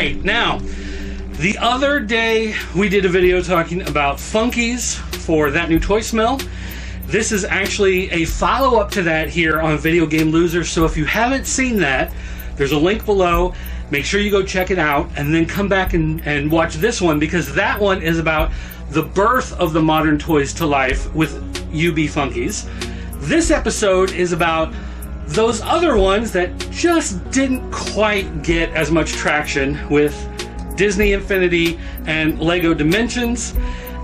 right, now, the other day we did a video talking about Funkies for That New Toy Smell. This is actually a follow-up to that here on Video Game Losers, so if you haven't seen that, there's a link below. Make sure you go check it out, and then come back and watch this one, because that one is about the birth of the modern toys to life with UB Funkies. This episode is about those other ones that just didn't quite get as much traction with Disney Infinity and Lego Dimensions.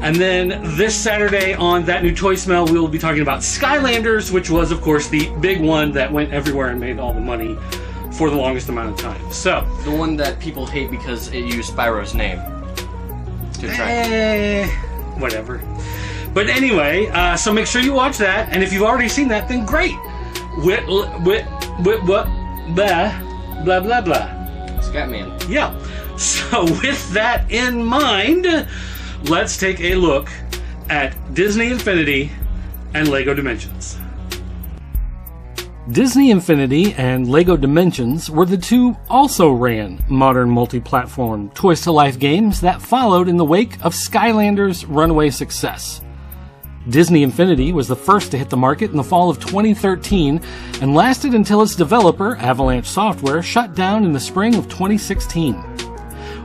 And then this Saturday on That New Toy Smell, we will be talking about Skylanders, which was, of course, the big one that went everywhere and made all the money for the longest amount of time. So the one that people hate because it used Spyro's name to attract. Whatever. But anyway, so make sure you watch that, and if you've already seen that, then great. Blah blah blah blah. Scatman. Yeah. So with that in mind, let's take a look at Disney Infinity and Lego Dimensions. Disney Infinity and Lego Dimensions were the two also-ran modern multi-platform Toys-to-Life games that followed in the wake of Skylanders' runaway success. Disney Infinity was the first to hit the market in the fall of 2013 and lasted until its developer, Avalanche Software, shut down in the spring of 2016.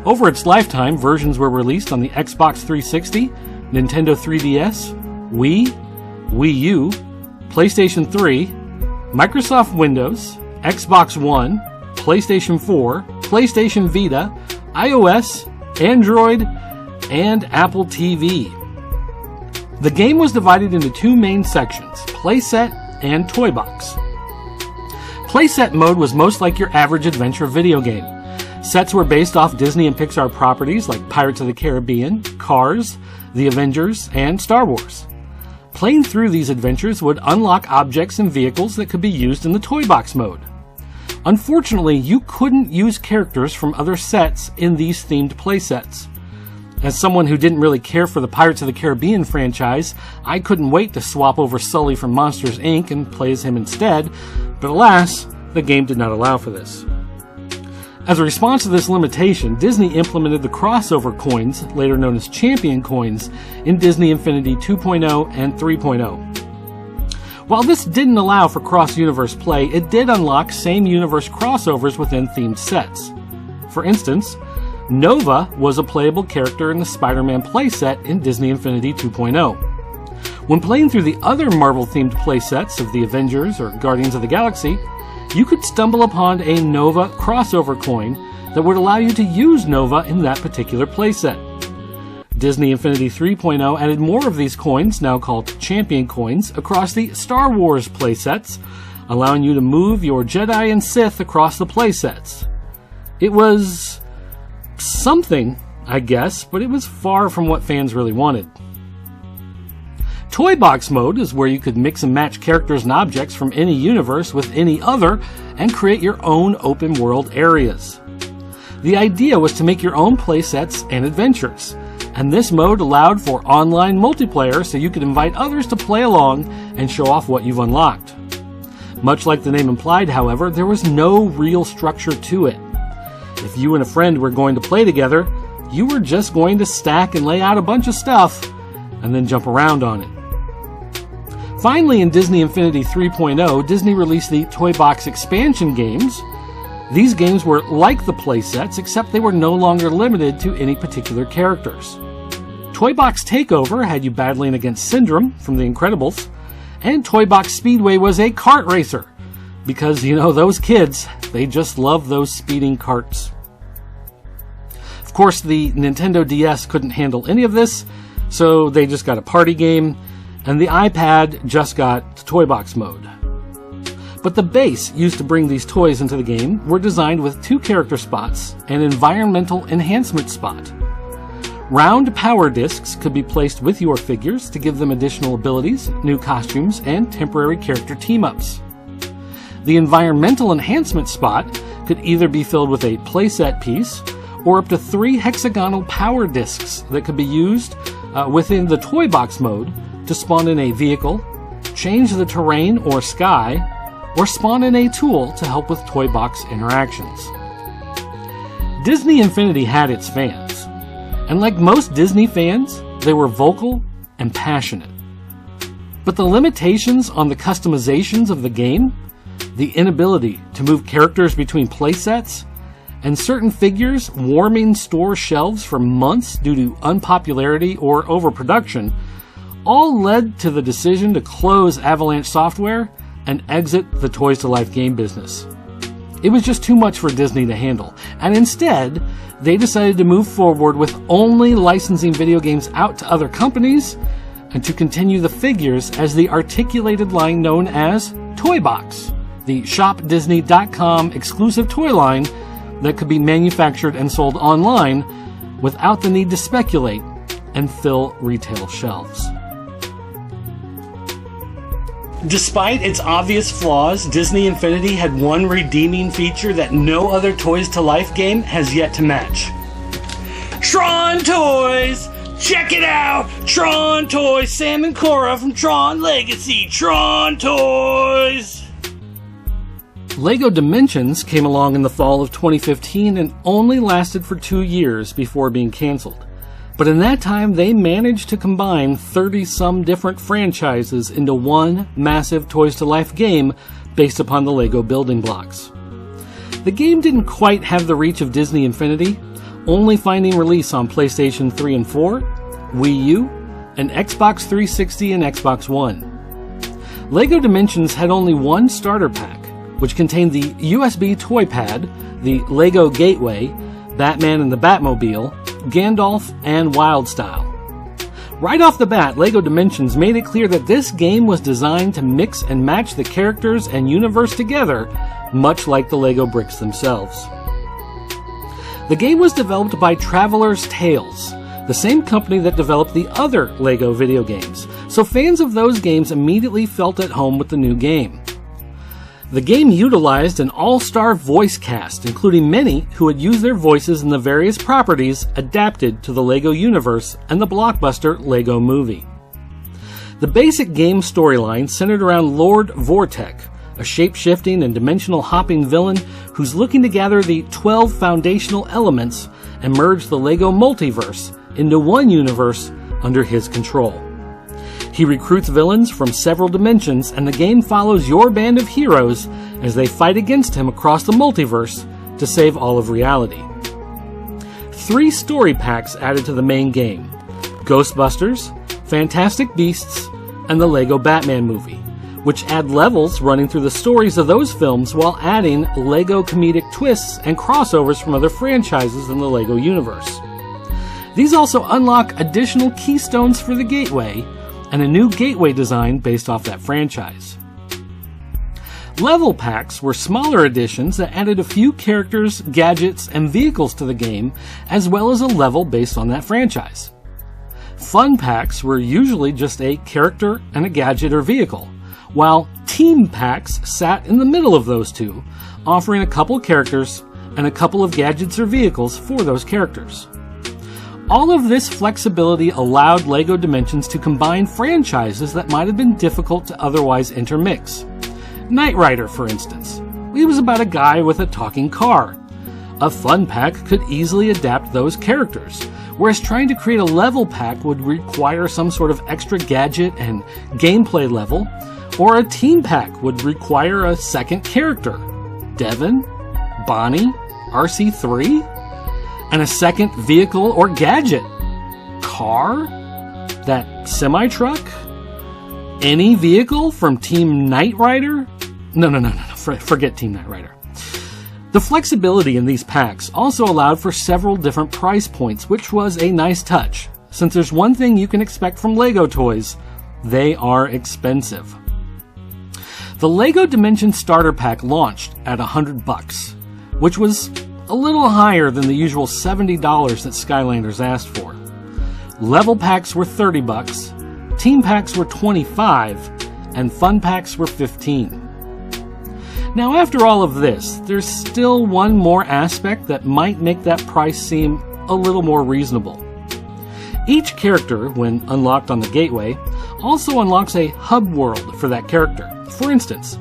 Over its lifetime, versions were released on the Xbox 360, Nintendo 3DS, Wii, Wii U, PlayStation 3, Microsoft Windows, Xbox One, PlayStation 4, PlayStation Vita, iOS, Android, and Apple TV. The game was divided into two main sections, Playset and Toy Box. Playset mode was most like your average adventure video game. Sets were based off Disney and Pixar properties like Pirates of the Caribbean, Cars, The Avengers, and Star Wars. Playing through these adventures would unlock objects and vehicles that could be used in the Toy Box mode. Unfortunately, you couldn't use characters from other sets in these themed playsets. As someone who didn't really care for the Pirates of the Caribbean franchise, I couldn't wait to swap over Sully from Monsters, Inc. and play as him instead, but alas, the game did not allow for this. As a response to this limitation, Disney implemented the crossover coins, later known as Champion coins, in Disney Infinity 2.0 and 3.0. While this didn't allow for cross-universe play, it did unlock same-universe crossovers within themed sets. For instance, Nova was a playable character in the Spider-Man playset in Disney Infinity 2.0. When playing through the other Marvel-themed playsets of the Avengers or Guardians of the Galaxy, you could stumble upon a Nova crossover coin that would allow you to use Nova in that particular playset. Disney Infinity 3.0 added more of these coins, now called Champion coins, across the Star Wars playsets, allowing you to move your Jedi and Sith across the playsets. It was something, I guess, but it was far from what fans really wanted. Toy Box mode is where you could mix and match characters and objects from any universe with any other and create your own open world areas. The idea was to make your own playsets and adventures, and this mode allowed for online multiplayer so you could invite others to play along and show off what you've unlocked. Much like the name implied, however, there was no real structure to it. If you and a friend were going to play together, you were just going to stack and lay out a bunch of stuff and then jump around on it. Finally, in Disney Infinity 3.0, Disney released the Toy Box expansion games. These games were like the playsets, except they were no longer limited to any particular characters. Toy Box Takeover had you battling against Syndrome from The Incredibles, and Toy Box Speedway was a kart racer, because, you know, those kids, they just love those speeding karts. Of course, the Nintendo DS couldn't handle any of this, so they just got a party game, and the iPad just got Toy Box mode. But the base used to bring these toys into the game were designed with 2 character spots and an environmental enhancement spot. Round power discs could be placed with your figures to give them additional abilities, new costumes, and temporary character team-ups. The environmental enhancement spot could either be filled with a playset piece or up to 3 hexagonal power discs that could be used within the Toy Box mode to spawn in a vehicle, change the terrain or sky, or spawn in a tool to help with Toy Box interactions. Disney Infinity had its fans. And like most Disney fans, they were vocal and passionate. But the limitations on the customizations of the game, the inability to move characters between playsets, and certain figures warming store shelves for months due to unpopularity or overproduction, all led to the decision to close Avalanche Software and exit the Toys to Life game business. It was just too much for Disney to handle, and instead, they decided to move forward with only licensing video games out to other companies and to continue the figures as the articulated line known as Toy Box, the shopdisney.com exclusive toy line that could be manufactured and sold online without the need to speculate and fill retail shelves. Despite its obvious flaws, Disney Infinity had one redeeming feature that no other Toys to Life game has yet to match. Tron Toys! Check it out! Tron Toys! Sam and Cora from Tron Legacy! Tron Toys! LEGO Dimensions came along in the fall of 2015 and only lasted for 2 years before being canceled. But in that time, they managed to combine 30-some different franchises into one massive Toys to Life game based upon the LEGO building blocks. The game didn't quite have the reach of Disney Infinity, only finding release on PlayStation 3 and 4, Wii U, and Xbox 360 and Xbox One. LEGO Dimensions had only one starter pack, which contained the USB toy pad, the LEGO Gateway, Batman and the Batmobile, Gandalf, and Wildstyle. Right off the bat, LEGO Dimensions made it clear that this game was designed to mix and match the characters and universe together, much like the LEGO bricks themselves. The game was developed by Traveler's Tales, the same company that developed the other LEGO video games, so fans of those games immediately felt at home with the new game. The game utilized an all-star voice cast, including many who had used their voices in the various properties adapted to the LEGO universe and the blockbuster LEGO Movie. The basic game storyline centered around Lord Vortek, a shape-shifting and dimensional hopping villain who's looking to gather the 12 foundational elements and merge the LEGO multiverse into one universe under his control. He recruits villains from several dimensions, and the game follows your band of heroes as they fight against him across the multiverse to save all of reality. 3 story packs added to the main game: Ghostbusters, Fantastic Beasts, and the LEGO Batman movie, which add levels running through the stories of those films while adding LEGO comedic twists and crossovers from other franchises in the LEGO universe. These also unlock additional keystones for the Gateway, and a new gateway design based off that franchise. Level packs were smaller additions that added a few characters, gadgets, and vehicles to the game, as well as a level based on that franchise. Fun packs were usually just a character and a gadget or vehicle, while team packs sat in the middle of those two, offering a couple characters and a couple of gadgets or vehicles for those characters. All of this flexibility allowed LEGO Dimensions to combine franchises that might have been difficult to otherwise intermix. Knight Rider, for instance. It was about a guy with a talking car. A fun pack could easily adapt those characters, whereas trying to create a level pack would require some sort of extra gadget and gameplay level, or a team pack would require a second character. Devin? Bonnie? RC3? And a second vehicle or gadget. Car? That semi-truck? Any vehicle from Team Knight Rider? No. Forget Team Knight Rider. The flexibility in these packs also allowed for several different price points, which was a nice touch. Since there's one thing you can expect from LEGO toys, they are expensive. The LEGO Dimensions starter pack launched at $100, which was a little higher than the usual $70 that Skylanders asked for. Level packs were $30, team packs were $25, and fun packs were $15. Now, after all of this, there's still one more aspect that might make that price seem a little more reasonable. Each character, when unlocked on the Gateway, also unlocks a hub world for that character. For instance,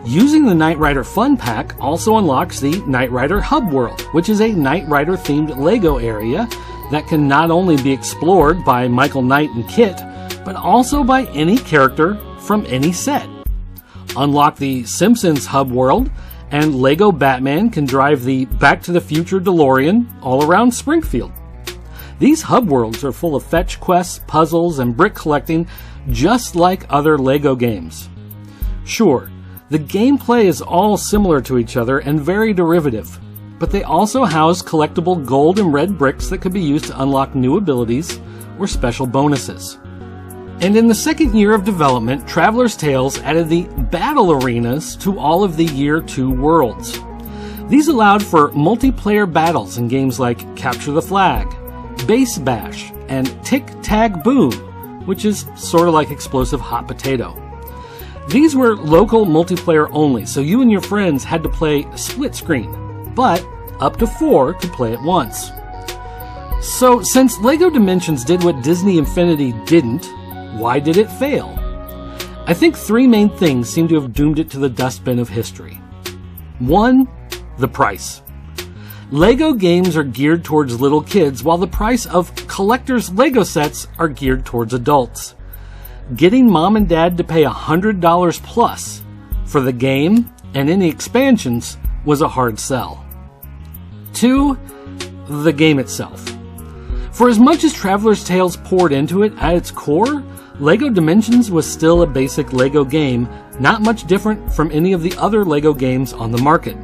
Using the Knight Rider Fun Pack also unlocks the Knight Rider Hub World, which is a Knight Rider themed Lego area that can not only be explored by Michael Knight and Kit, but also by any character from any set. Unlock the Simpsons Hub World, and Lego Batman can drive the Back to the Future DeLorean all around Springfield. These hub worlds are full of fetch quests, puzzles, and brick collecting, just like other Lego games. Sure, the gameplay is all similar to each other and very derivative, but they also house collectible gold and red bricks that could be used to unlock new abilities or special bonuses. And in the second year of development, Traveler's Tales added the battle arenas to all of the Year 2 worlds. These allowed for multiplayer battles in games like Capture the Flag, Base Bash, and Tic Tag Boom, which is sort of like Explosive Hot Potato. These were local multiplayer only, so you and your friends had to play split screen, but up to 4 could play at once. So, since LEGO Dimensions did what Disney Infinity didn't, why did it fail? I think 3 main things seem to have doomed it to the dustbin of history. 1. The price. LEGO games are geared towards little kids, while the price of collector's LEGO sets are geared towards adults. Getting mom and dad to pay $100 plus for the game and any expansions was a hard sell. 2. The game itself. For as much as Traveler's Tales poured into it, at its core, LEGO Dimensions was still a basic LEGO game, not much different from any of the other LEGO games on the market.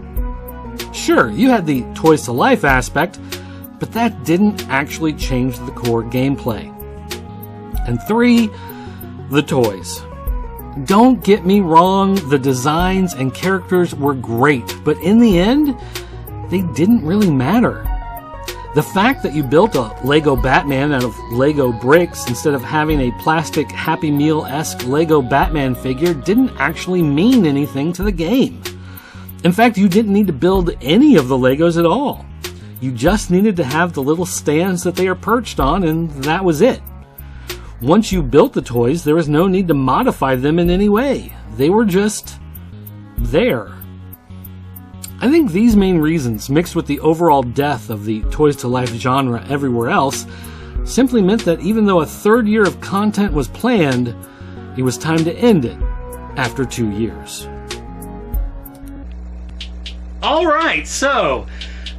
Sure, you had the Toys to Life aspect, but that didn't actually change the core gameplay. And 3, the toys. Don't get me wrong, the designs and characters were great, but in the end, they didn't really matter. The fact that you built a Lego Batman out of Lego bricks instead of having a plastic Happy Meal-esque Lego Batman figure didn't actually mean anything to the game. In fact, you didn't need to build any of the Legos at all. You just needed to have the little stands that they are perched on, and that was it. Once you built the toys, there was no need to modify them in any way. They were just there. I think these main reasons, mixed with the overall death of the Toys to Life genre everywhere else, simply meant that even though a third year of content was planned, it was time to end it after 2 years. Alright, so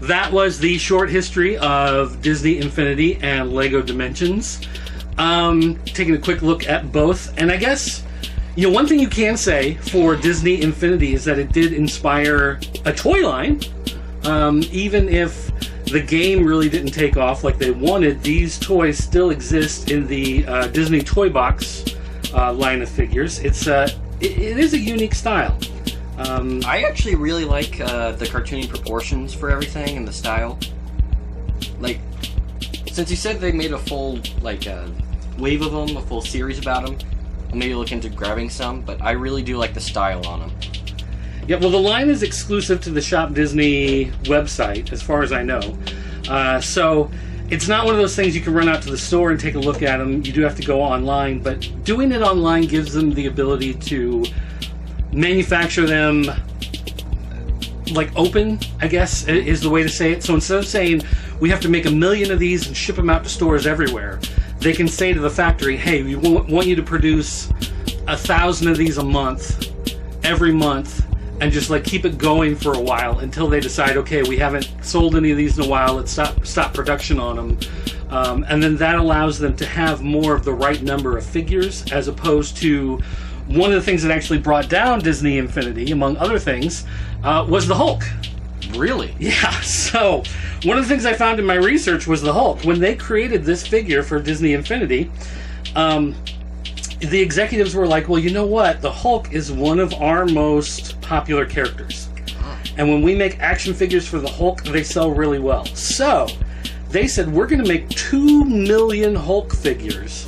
that was the short history of Disney Infinity and LEGO Dimensions. Taking a quick look at both, and I guess, one thing you can say for Disney Infinity is that it did inspire a toy line. Even if the game really didn't take off like they wanted, these toys still exist in the Disney Toy Box line of figures. It is a unique style. I actually really like the cartoony proportions for everything and the style. Like, since you said they made a full wave of them, a full series about them, I'll maybe look into grabbing some, but I really do like the style on them. Yeah, well, the line is exclusive to the Shop Disney website, as far as I know. So it's not one of those things you can run out to the store and take a look at them. You do have to go online, but doing it online gives them the ability to manufacture them open, I guess, is the way to say it. So instead of saying, we have to make 1 million of these and ship them out to stores everywhere, they can say to the factory, hey, we want you to produce 1,000 of these a month, every month, and just keep it going for a while until they decide, okay, we haven't sold any of these in a while, let's stop production on them. And then that allows them to have more of the right number of figures, as opposed to one of the things that actually brought down Disney Infinity, among other things, was the Hulk. Really? Yeah, so one of the things I found in my research was the Hulk. When they created this figure for Disney Infinity, the executives were like, well, you know what? The Hulk is one of our most popular characters. And when we make action figures for the Hulk, they sell really well. So they said, we're going to make 2 million Hulk figures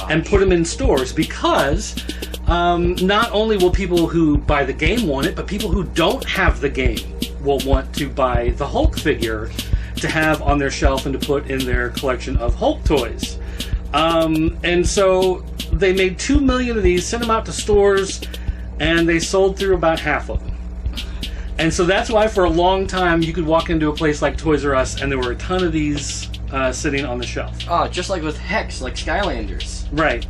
and put them in stores, because not only will people who buy the game want it, but people who don't have the game will want to buy the Hulk figure to have on their shelf and to put in their collection of Hulk toys. And so they made 2 million of these, sent them out to stores. and they sold through about half of them. And so that's why for a long time you could walk into a place like Toys R Us and there were a ton of these sitting on the shelf. Oh, just like with Hex, like Skylanders. Right.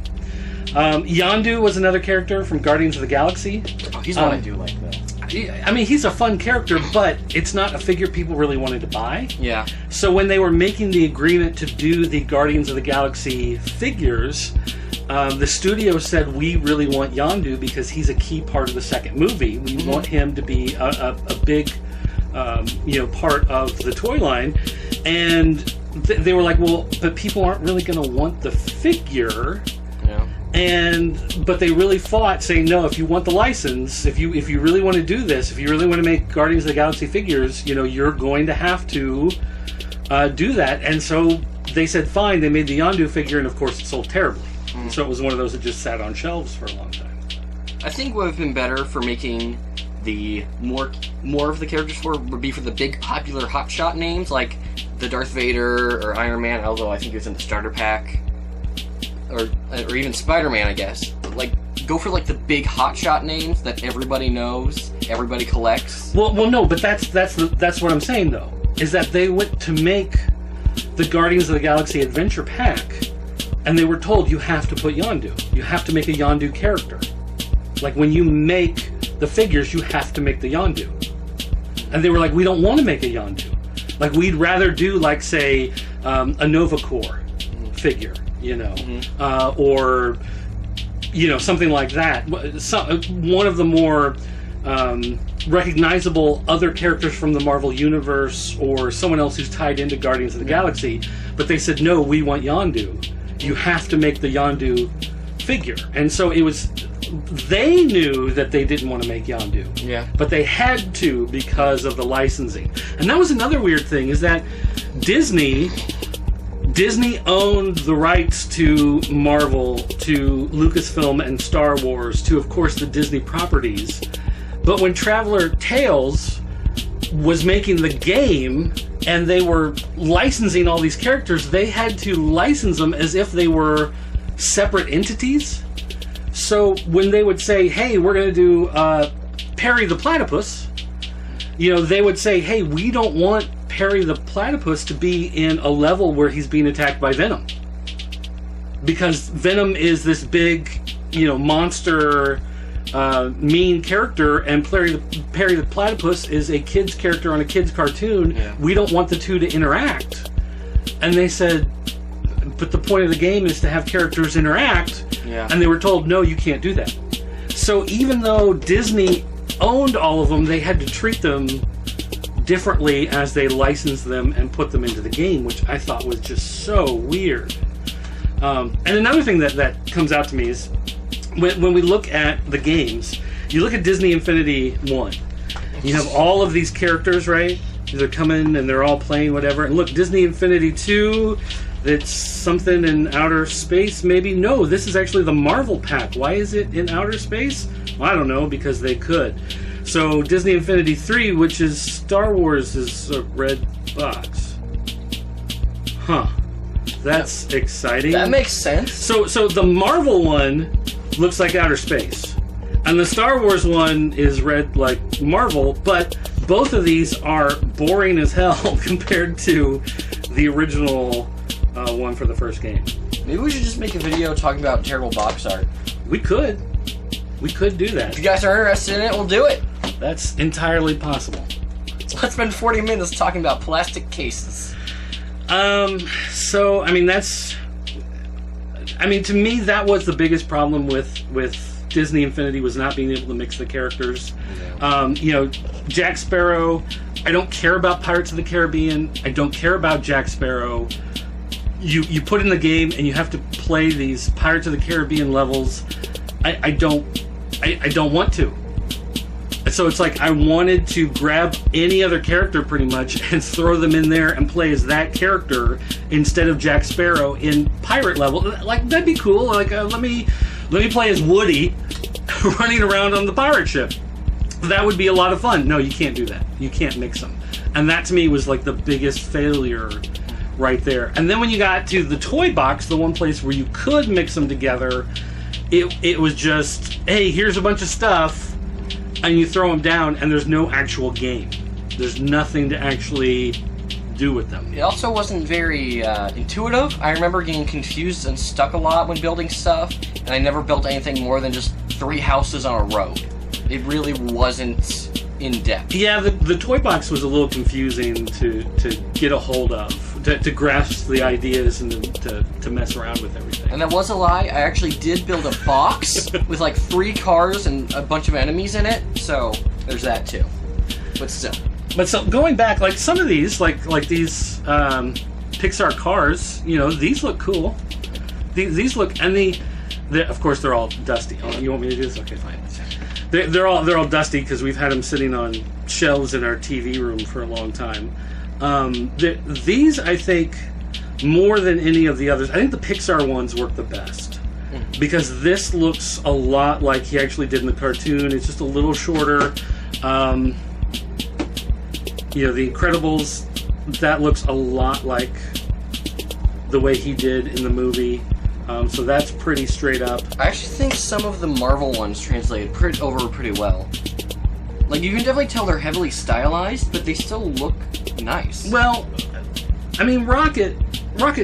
Yondu was another character from Guardians of the Galaxy. Oh, he's one I do like, though. I mean, he's a fun character, but it's not a figure people really wanted to buy. Yeah. So when they were making the agreement to do the Guardians of the Galaxy figures, the studio said, we really want Yondu because he's a key part of the second movie. We want him to be a big part of the toy line. And they were like, well, but people aren't really going to want the figure. Yeah. But they really fought, saying, no, if you want the license, if you really want to do this, if you really want to make Guardians of the Galaxy figures, you're going to have to do that. And so they said, fine. They made the Yondu figure, and of course it sold terribly. So it was one of those that just sat on shelves for a long time. I think what would have been better for making the more of the characters would be for the big popular hotshot names, like the Darth Vader or Iron Man, although I think it was in the starter pack. Or even Spider-Man, I guess. Like, go for like the big hotshot names that everybody knows, everybody collects. Well, no, but that's what I'm saying though, is that they went to make the Guardians of the Galaxy Adventure Pack, and they were told you have to put Yondu. You have to make a Yondu character. Like when you make the figures, you have to make the Yondu. And they were like, we don't want to make a Yondu. Like we'd rather do like say a Nova Corps figure. Or something like that. One of the more recognizable other characters from the Marvel Universe, or someone else who's tied into Guardians of the Galaxy. But they said, no, we want Yondu. You have to make the Yondu figure. And so it was. They knew that they didn't want to make Yondu. Yeah. But they had to because of the licensing. And that was another weird thing, is that Disney owned the rights to Marvel, to Lucasfilm and Star Wars, to, of course, the Disney properties. But when Traveler Tales was making the game and they were licensing all these characters, they had to license them as if they were separate entities. So when they would say, hey, we're going to do Perry the Platypus, they would say, hey, we don't want Perry the Platypus to be in a level where he's being attacked by Venom. Because Venom is this big, monster, mean character, and Perry the Platypus is a kid's character on a kid's cartoon. Yeah. We don't want the two to interact. And they said, but the point of the game is to have characters interact. Yeah. And they were told, no, you can't do that. So even though Disney owned all of them, they had to treat them differently as they licensed them and put them into the game, which I thought was just so weird. And another thing that comes out to me is when we look at the games, you look at Disney Infinity 1, you have all of these characters, right? They're coming and they're all playing whatever. And look, Disney Infinity 2, that's something in outer space, maybe? No, this is actually the Marvel pack. Why is it in outer space? Well, I don't know, because they could. So Disney Infinity 3, which is Star Wars, is a red box. Huh. That's exciting. That makes sense. So the Marvel one looks like outer space. And the Star Wars one is red like Marvel, but both of these are boring as hell compared to the original one for the first game. Maybe we should just make a video talking about terrible box art. We could. We could do that. If you guys are interested in it, we'll do it. That's entirely possible. Let's spend 40 minutes talking about plastic cases. So, to me, that was the biggest problem with Disney Infinity, was not being able to mix the characters. Yeah. Jack Sparrow, I don't care about Pirates of the Caribbean. I don't care about Jack Sparrow. You put in the game and you have to play these Pirates of the Caribbean levels. I don't want to. So it's like I wanted to grab any other character pretty much and throw them in there and play as that character instead of Jack Sparrow in pirate level. Like, that'd be cool. Like, let me play as Woody running around on the pirate ship. That would be a lot of fun. No, you can't do that. You can't mix them. And that to me was like the biggest failure right there. And then when you got to the toy box, the one place where you could mix them together, it was just, hey, here's a bunch of stuff, and you throw them down, and there's no actual game. There's nothing to actually do with them. It also wasn't very intuitive. I remember getting confused and stuck a lot when building stuff, and I never built anything more than just 3 houses on a road. It really wasn't in depth. Yeah, the toy box was a little confusing to get a hold of, to grasp the ideas and to mess around with everything. And that was a lie. I actually did build a box with like 3 cars and a bunch of enemies in it, so there's that too. But still. But so going back, like some of these, like these Pixar cars, you know, these look cool. These look, and of course they're all dusty. Oh, you want me to do this? Okay, fine. They're all dusty because we've had them sitting on shelves in our TV room for a long time. These, I think, more than any of the others, I think the Pixar ones work the best. Because this looks a lot like he actually did in the cartoon. It's just a little shorter. You know, The Incredibles, that looks a lot like the way he did in the movie. So that's pretty straight up. I actually think some of the Marvel ones translated over pretty well. Like, you can definitely tell they're heavily stylized, but they still look nice. Well, I mean, Rocket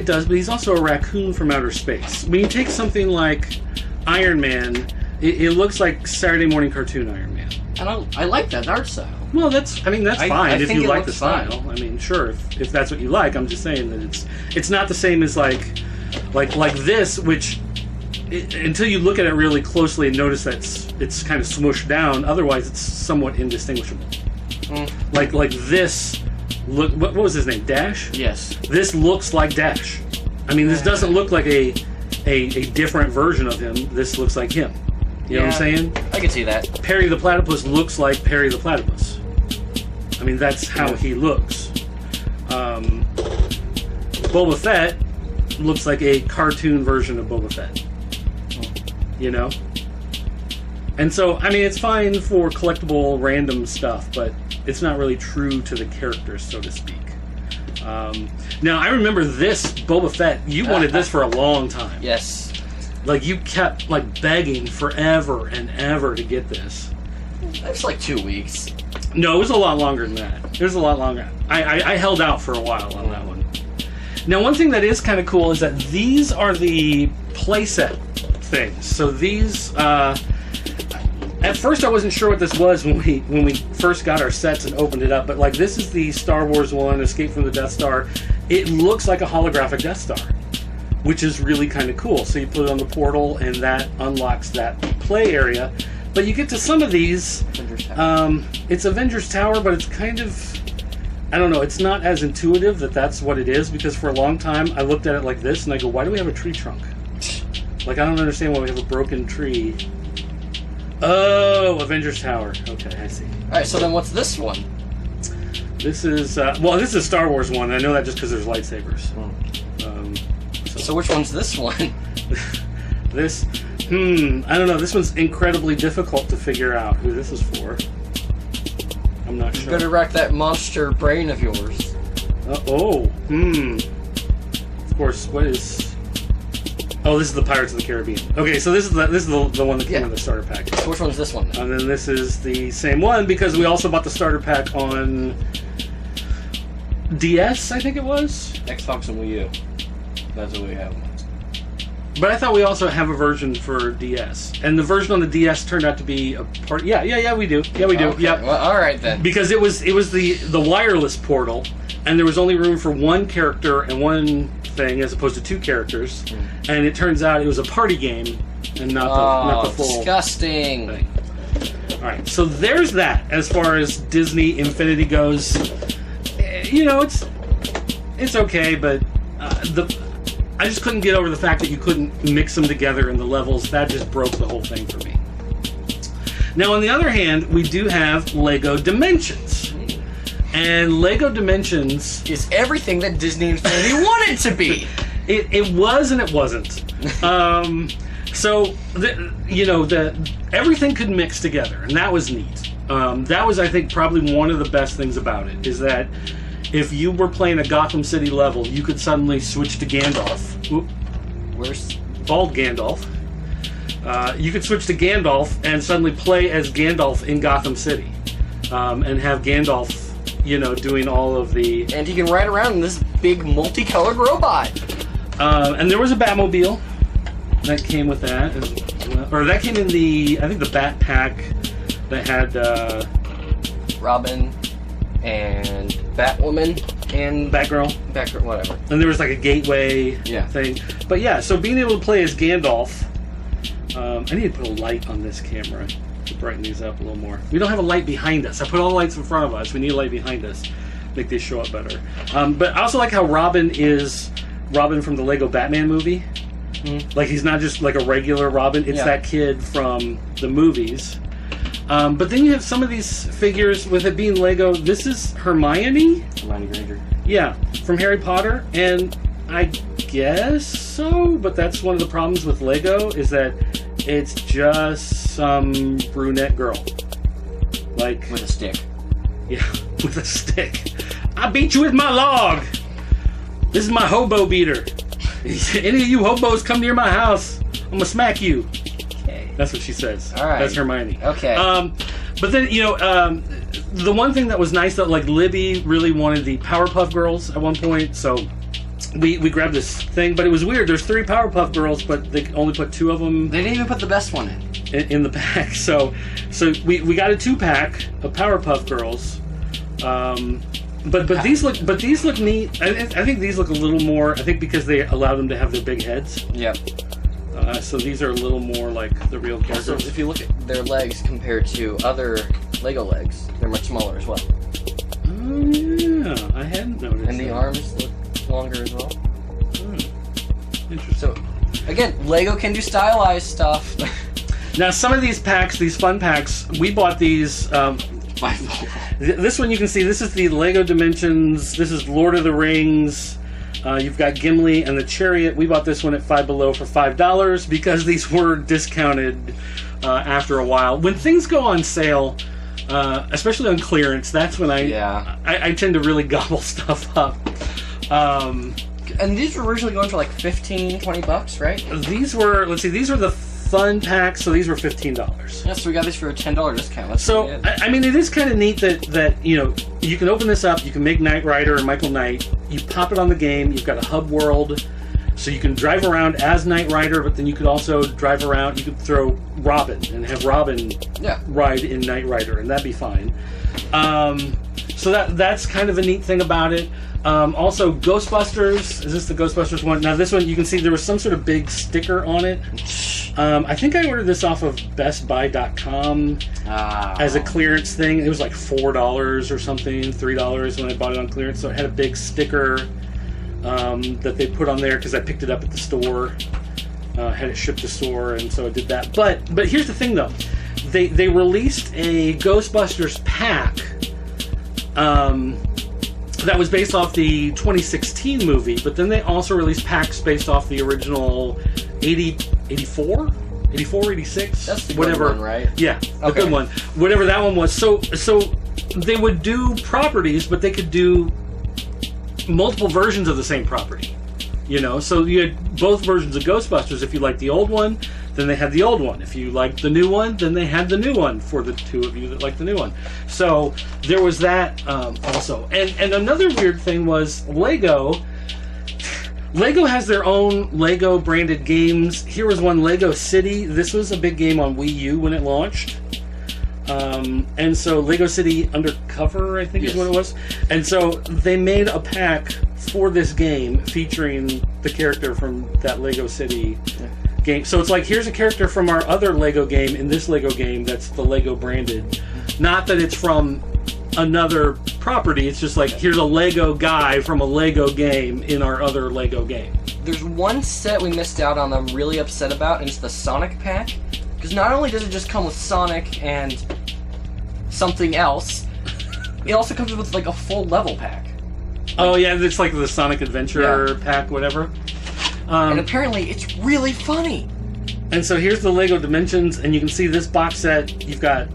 does, but he's also a raccoon from outer space. When you take something like Iron Man, it looks like Saturday morning cartoon Iron Man. And I like that art style. Well, that's fine if you like the style. Fine. I mean, sure, if that's what you like. I'm just saying that it's not the same as like this, which until you look at it really closely and notice that it's kind of smooshed down. Otherwise, it's somewhat indistinguishable. Like this. Look, what was his name? Dash? Yes. This looks like Dash. I mean, this doesn't look like a different version of him. This looks like him. You know what I'm saying? I can see that. Perry the Platypus looks like Perry the Platypus. I mean, that's how he looks. Boba Fett looks like a cartoon version of Boba Fett. You know? And so, I mean, it's fine for collectible random stuff, but it's not really true to the characters, so to speak. Now, I remember this Boba Fett, you wanted this for a long time. Yes. Like, you kept, like, begging forever and ever to get this. It was like 2 weeks. No, it was a lot longer than that. It was a lot longer. I held out for a while on that one. Now, one thing that is kind of cool is that these are the playset things. So these, at first I wasn't sure what this was when we first got our sets and opened it up, but like this is the Star Wars one, Escape from the Death Star. It looks like a holographic Death Star, which is really kind of cool. So you put it on the portal and that unlocks that play area. But you get to some of these, it's Avengers Tower, but it's kind of, I don't know, it's not as intuitive that that's what it is, because for a long time I looked at it like this and I go, why do we have a tree trunk? Like, I don't understand why we have a broken tree. Oh, Avengers Tower. Okay, I see. Alright, so then what's this one? This is, well, this is a Star Wars one. I know that just because there's lightsabers. So which one's this one? This, I don't know. This one's incredibly difficult to figure out who this is for. I'm not sure. You better rack that monster brain of yours. Of course, what is... Oh, this is the Pirates of the Caribbean. Okay, so this is the one that came in the starter pack. So which one's this one then? And then this is the same one because we also bought the starter pack on DS, I think it was? Xbox and Wii U. That's what we have. But I thought we also have a version for DS. And the version on the DS turned out to be a part... Yeah, we do. Yeah, we do. Okay. Yep. Well, alright then. Because it was the wireless portal, and there was only room for one character and one thing as opposed to 2 characters. And it turns out it was a party game and not the full disgusting thing. Alright, so there's that as far as Disney Infinity goes. You know, it's okay, but I just couldn't get over the fact that you couldn't mix them together in the levels. That just broke the whole thing for me. Now, on the other hand, we do have Lego Dimensions. And Lego Dimensions... is everything that Disney Infinity wanted to be. It was and it wasn't. So, everything could mix together, and that was neat. That was, I think, probably one of the best things about it, is that if you were playing a Gotham City level, you could suddenly switch to Gandalf. Where's... Bald Gandalf. you could switch to Gandalf and suddenly play as Gandalf in Gotham City, and have Gandalf, doing all of the... And he can ride around in this big multicolored robot. And there was a Batmobile that came with that, or that came in the Bat Pack that had Robin and Batwoman and Batgirl, whatever. And there was like a gateway thing. But yeah, so being able to play as Gandalf. I need to put a light on this camera to brighten these up a little more. We don't have a light behind us. I put all the lights in front of us. We need a light behind us. Make these show up better. But I also like how Robin is Robin from the Lego Batman movie. Mm-hmm. Like, he's not just like a regular Robin. It's that kid from the movies. But then you have some of these figures, with it being Lego. This is Hermione Granger. Yeah, from Harry Potter. And I guess so, but that's one of the problems with Lego, is that it's just some brunette girl. Like, with a stick. Yeah, with a stick. I beat you with my log! This is my hobo beater. Any of you hobos come near my house, I'm gonna smack you. Okay. That's what she says. Alright. That's Hermione. Okay. But then, the one thing that was nice, that like Libby really wanted the Powerpuff Girls at one point, so we grabbed this thing, but it was weird. There's 3 Powerpuff Girls, but they only put 2 of them. They didn't even put the best one in the pack. So we got a 2-pack of Powerpuff Girls. But these look neat. I think these look a little more. I think because they allow them to have their big heads. Yep. So these are a little more like the real characters. Also, if you look at their legs compared to other Lego legs, they're much smaller as well. Oh yeah, I hadn't noticed. And the arms look longer as well. Interesting. So, again, Lego can do stylized stuff. Now, some of these packs, these fun packs, we bought these. This one you can see. This is the Lego Dimensions. This is Lord of the Rings. You've got Gimli and the Chariot. We bought this one at Five Below for $5 because these were discounted after a while. When things go on sale, especially on clearance, that's when I tend to really gobble stuff up. And these were originally going for like $15-20, right? These were, these were the fun packs, so these were $15. Yeah, so we got these for a $10 discount. That's so, I mean, it is kind of neat that you can open this up, you can make Knight Rider and Michael Knight, you pop it on the game, you've got a hub world, so you can drive around as Knight Rider, but then you could also drive around, you could throw Robin and have Robin ride in Knight Rider, and that'd be fine. So that's kind of a neat thing about it. Also, Ghostbusters. Is this the Ghostbusters one? Now, this one, you can see there was some sort of big sticker on it. I think I ordered this off of BestBuy.com as a clearance thing. It was like $4 or something, $3 when I bought it on clearance. So it had a big sticker that they put on there because I picked it up at the store. Had it shipped to store, and so I did that. But here's the thing, though. They released a Ghostbusters pack that was based off the 2016 movie, but then they also released packs based off the original 84, 86? That's the whatever. good one, right? Yeah, the good one. Whatever that one was. So they would do properties, but they could do multiple versions of the same property. So you had both versions of Ghostbusters. If you liked the old one, then they had the old one. If you liked the new one, then they had the new one for the 2 of you that liked the new one. So there was that also. And another weird thing was Lego. Lego has their own Lego branded games. Here was one, Lego City. This was a big game on Wii U when it launched. And so Lego City Undercover, I think is what it was. And so they made a pack for this game featuring the character from that Lego City game. So it's like, here's a character from our other Lego game in this Lego game that's the Lego branded. Not that it's from another property, it's just like, here's a Lego guy from a Lego game in our other Lego game. There's one set we missed out on that I'm really upset about, and it's the Sonic pack. Because not only does it just come with Sonic and something else, it also comes with like a full level pack. Oh yeah, it's like the Sonic Adventure pack, whatever. And apparently it's really funny. And so here's the Lego Dimensions, and you can see this box set. You've got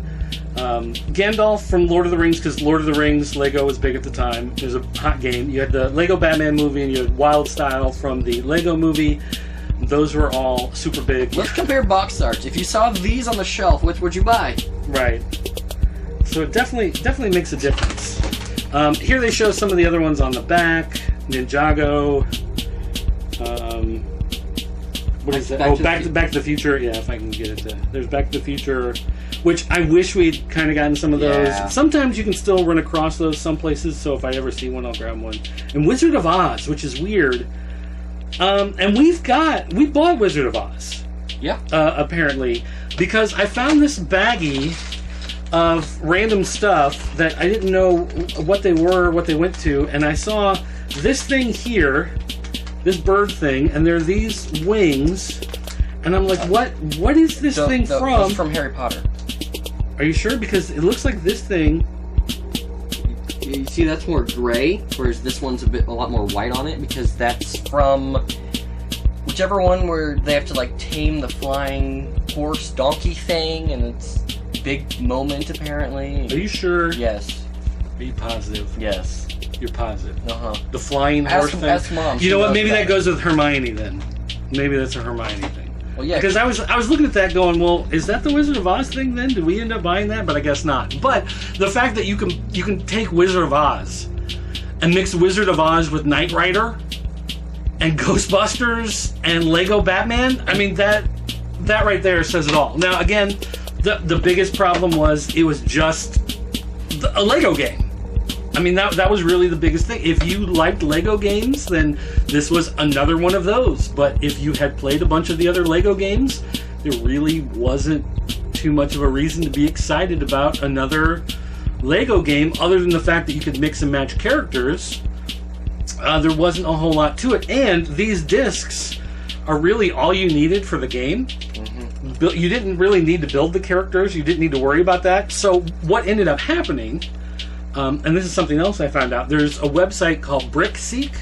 Gandalf from Lord of the Rings, because Lord of the Rings, Lego was big at the time. It was a hot game. You had the Lego Batman movie, and you had Wild Style from the Lego movie. Those were all super big. Let's compare box arts. If you saw these on the shelf, which would you buy? Right. So it definitely makes a difference. Here they show some of the other ones on the back. Ninjago. What is that? Back to the Future. Yeah, if I can get it. There's Back to the Future, which I wish we'd kind of gotten some of those. Yeah. Sometimes you can still run across those some places, so if I ever see one, I'll grab one. And Wizard of Oz, which is weird. And we bought Wizard of Oz. Yeah. Apparently, because I found this baggie of random stuff that I didn't know what they were, what they went to, and I saw this thing here, this bird thing, and there are these wings, and I'm like, what is this thing from? It's from Harry Potter. Are you sure? Because it looks like this thing. You see, that's more gray, whereas this one's a lot more white on it, because that's from whichever one where they have to like tame the flying horse donkey thing, and it's a big moment apparently. Are you sure? Yes. Are you positive? Yes. You're positive. The flying horse thing. Ask Mom. You know what? Maybe that goes with Hermione then. Maybe that's a Hermione thing. Well, yeah. Because I was looking at that going, well, is that the Wizard of Oz thing then? Did we end up buying that? But I guess not. But the fact that you can take Wizard of Oz and mix Wizard of Oz with Knight Rider and Ghostbusters and Lego Batman, I mean that right there says it all. Now again, the biggest problem was it was just a Lego game. I mean, that was really the biggest thing. If you liked Lego games, then this was another one of those. But if you had played a bunch of the other Lego games, there really wasn't too much of a reason to be excited about another Lego game, other than the fact that you could mix and match characters. There wasn't a whole lot to it. And these discs are really all you needed for the game. Mm-hmm. You didn't really need to build the characters. You didn't need to worry about that. So what ended up happening... and this is something else I found out. There's a website called BrickSeek,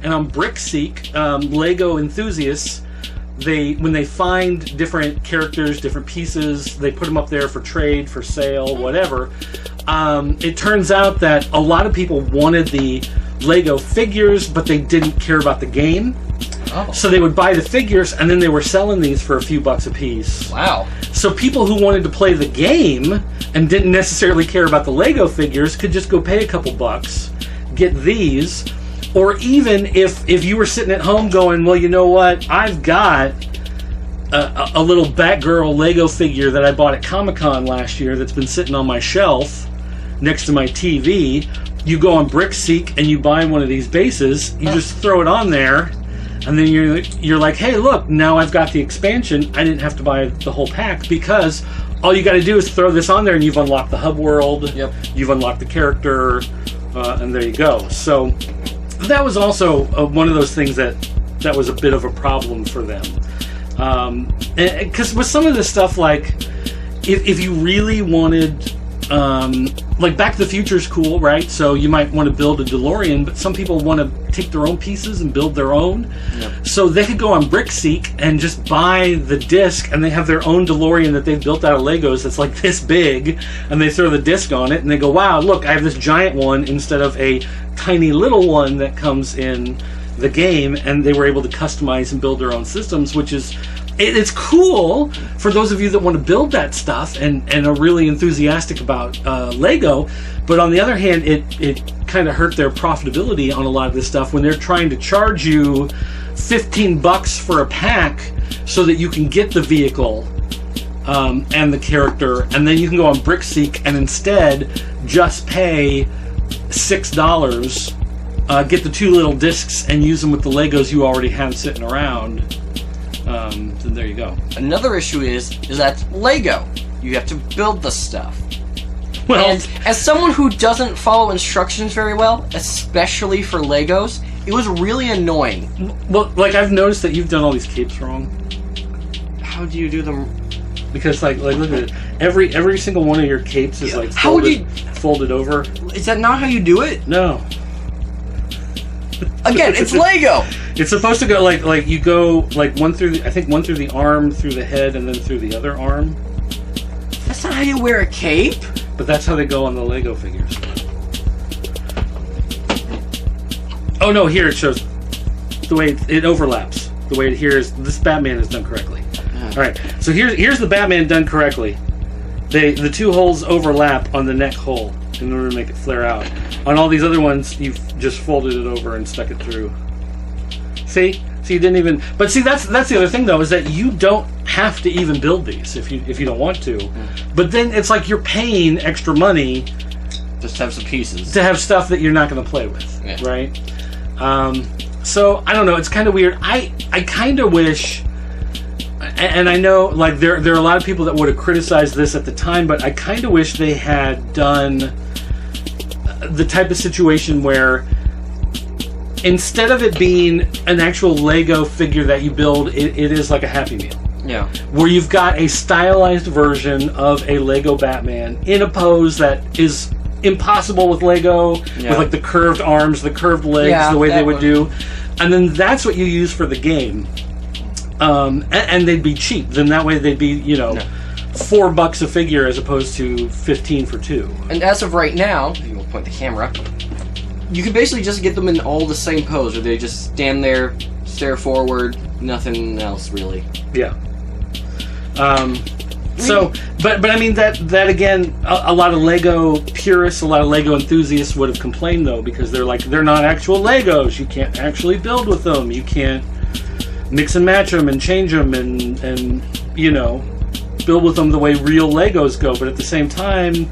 and on BrickSeek, Lego enthusiasts, when they find different characters, different pieces, they put them up there for trade, for sale, whatever. It turns out that a lot of people wanted the Lego figures, but they didn't care about the game. Oh. So they would buy the figures, and then they were selling these for a few bucks a piece. Wow. So people who wanted to play the game and didn't necessarily care about the Lego figures could just go pay a couple bucks, get these, or even if you were sitting at home going, well, you know what, I've got a little Batgirl Lego figure that I bought at Comic-Con last year that's been sitting on my shelf next to my TV. You go on BrickSeek and you buy one of these bases, you just throw it on there, and then you're like, hey, look, now I've got the expansion. I didn't have to buy the whole pack, because all you got to do is throw this on there and you've unlocked the hub world. Yep. You've unlocked the character, and there you go. So that was also one of those things that was a bit of a problem for them. Because with some of this stuff, like, if you really wanted... like Back to the Future is cool, right? So you might want to build a DeLorean, but some people want to take their own pieces and build their own. Yep. So they could go on BrickSeek and just buy the disc, and they have their own DeLorean that they've built out of Legos that's like this big, and they throw the disc on it, and they go, wow, look, I have this giant one instead of a tiny little one that comes in the game, and they were able to customize and build their own systems, which is... It's cool for those of you that want to build that stuff and are really enthusiastic about Lego, but on the other hand, it kind of hurt their profitability on a lot of this stuff when they're trying to charge you $15 for a pack so that you can get the vehicle and the character, and then you can go on BrickSeek and instead just pay $6, get the two little discs and use them with the Legos you already have sitting around. Then there you go. Another issue is that Lego. You have to build the stuff. Well, and as someone who doesn't follow instructions very well, especially for Legos, it was really annoying. Well, like, I've noticed that you've done all these capes wrong. How do you do them? Because like look at it. Every single one of your capes is like folded over. Is that not how you do it? No. Again, it's Lego. It's supposed to go like you go like one through the arm, through the head, and then through the other arm. That's not how you wear a cape. But that's how they go on the Lego figures. Oh no, here it shows the way it overlaps. the way here is this Batman is done correctly. All right, so here's the Batman done correctly. The two holes overlap on the neck hole in order to make it flare out. On all these other ones, you've just folded it over and stuck it through. See? So you didn't even... But see, that's the other thing, though, is that you don't have to even build these if you don't want to. But then it's like you're paying extra money... Just to have some pieces. To have stuff that you're not going to play with, right? So, I don't know, it's kind of weird. I kind of wish... And I know, like, there are a lot of people that would have criticized this at the time, but I kind of wish they had done the type of situation where instead of it being an actual Lego figure that you build, it is like a Happy Meal. Yeah. Where you've got a stylized version of a Lego Batman in a pose that is impossible with Lego, with like the curved arms, the curved legs, the way they would do. And then that's what you use for the game. And they'd be cheap. Then that way they'd be, $4 a figure as opposed to 15 for 2. And as of right now, if you will point the camera, you can basically just get them in all the same pose, where they just stand there, stare forward, nothing else really. Yeah. So, but I mean that again, a lot of Lego purists, a lot of Lego enthusiasts would have complained though, because they're like, they're not actual Legos. You can't actually build with them. You can't mix and match them and change them and build with them the way real Legos go. But at the same time,